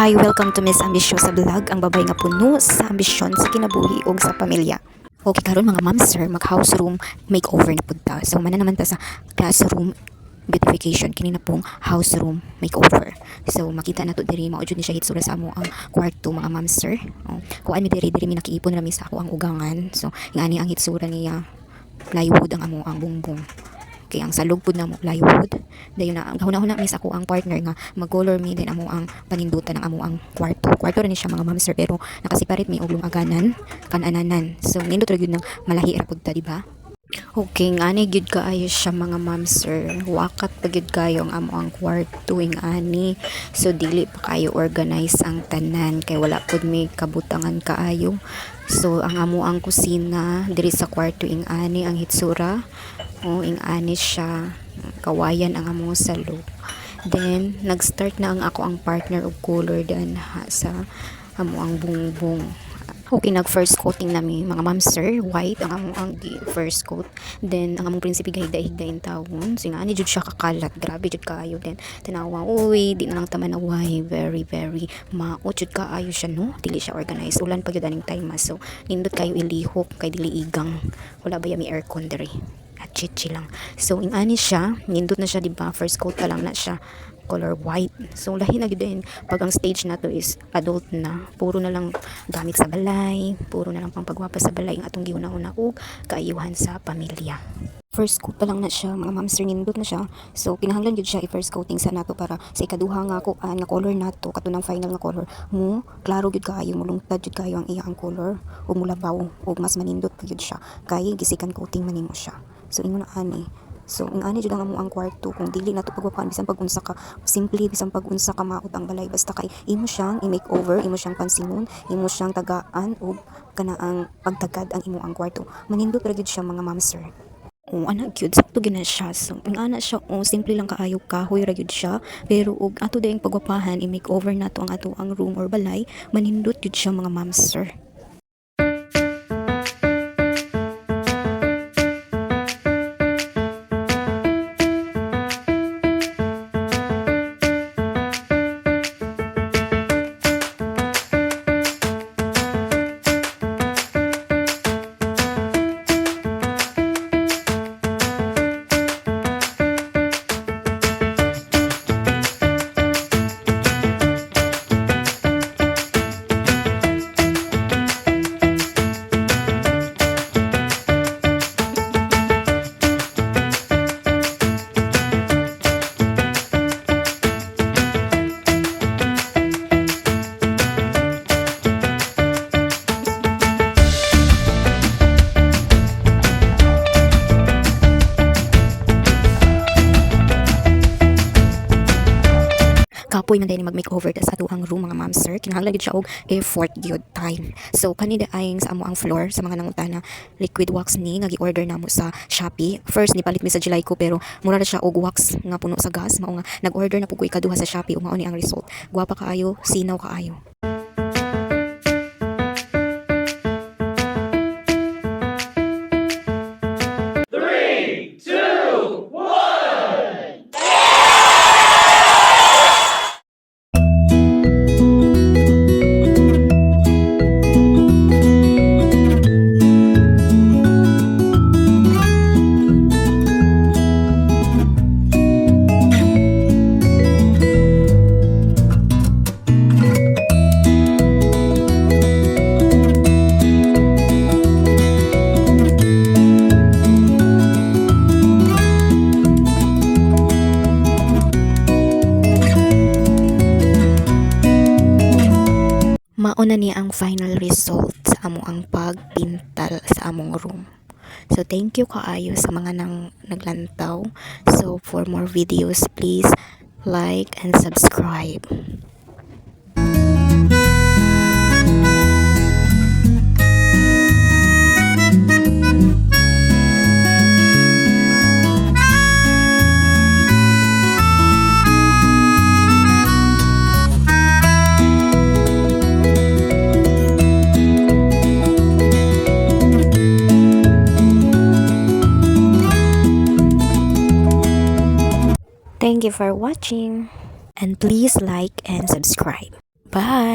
Hi, welcome to Miss Ambisyosa Vlog, ang babay nga puno sa ambisyon sa kinabuhi ug sa pamilya. Okay, karon mga ma'am sir, mag-house room makeover na pud ta. So mana naman ta sa classroom beautification kini na pong house room makeover. So makita na to diri mao jud ni siya hitsura sa amo ang kwarto mga ma'am sir. Kuan mi diri mi nakiipon rami sa ako ang ugangan. So ingani ang hitsura niya plywood ang amo ang bungbong. Kay ang salog pud na mo plywood dayon na hunahuna mis ako ang partner nga mag-color mi din amo ang panindutan ng amo ang kwarto ra ni siya mga ma'am sir pero nakaseparate mi og lumaganan kanananan so nindot ra gyud ng malahi ra pud ta di ba. Okay, ngani gyud kaayo siya mga ma'am sir. Wakat pa gyud kayo ang amo ang kwarto ani. So dili pa kayo organize ang tanan kay wala pud may kabutangan kaayo. So ang amo ang kusina diri sa kwarto ani ang hitsura. Ing ani siya kawayan ang amo sa loob. Then nag-start na ang ako ang partner og color dan sa amo ang bungbong. Okay, nag-first coating nami mga ma'am sir, white ang among ang first coat. Then ang among prinsipe higda-higda in tawon. So nga ni jud siya kakalat, grabe jud kaayo. Then tanawa, uy, di na lang tamanaway, very mao jud kaayo siya no. Dili siya organized. Ulan pa gyud aning time so nindot kayo ilihok kay dili igang. Wala ba mi aircon diri. At chichi lang. So ingani siya, nindot na siya di ba? First coat pa lang na siya color white. So lahi na gid pag ang stage na to is adult na, puro na lang gamit sa balay, puro na lang pang pagwapa sa balay ang atong giuna-una ug kaayuhan sa pamilya. First coat pa lang na siya mga ma'am sir, nindot na siya. So kinahanglan gyud siya i-first coating sa nato para sa ikaduha nga ko nga color nato katunang final nga color mo klaro gyud kaayo mo lungtad gyud kayo ang iyang color ug mulabaw ug mas manindot pa gyud siya kay gisikan coating man nimo siya. So ingon na ani. So ingani jud ang amo ang kwarto kung dili nato pagwapaan bisan pag unsa ka simple bisan pag unsa ka maot ang balay basta kay imo siyang i-makeover, imo siyang pansingon, imo siyang tagaan ug kanaang pagtagad ang imo ang kwarto. Manindot ra gyud siya mga ma'am sir. Anak cute sakto gina siya. So ingana siya simple lang kaayo kahoy ra gyud siya pero ug ato daing pagwapahan i-makeover nato ang ato ang room or balay, manindot gyud siya mga ma'am sir. Kapoy man din mag-makeover sa ato ang room mga ma'am sir. Kinahanglan gid siya og effort gyud time. So kanina aying sa amo ang floor sa mga nangutana liquid wax ni nga gi-order namo sa Shopee. First ni palit mi sa July ko pero mura na siya og wax nga puno sa gas mao nga nag-order na pud ko ikaduha sa Shopee ug mao ni ang result. Gwapa kaayo, sinaw kaayo. Mauna niya ang final result sa amo ang pagpintal sa among room. So thank you kaayo sa mga naglantaw. So for more videos please like and subscribe. Thank you for watching and please like and subscribe. Bye!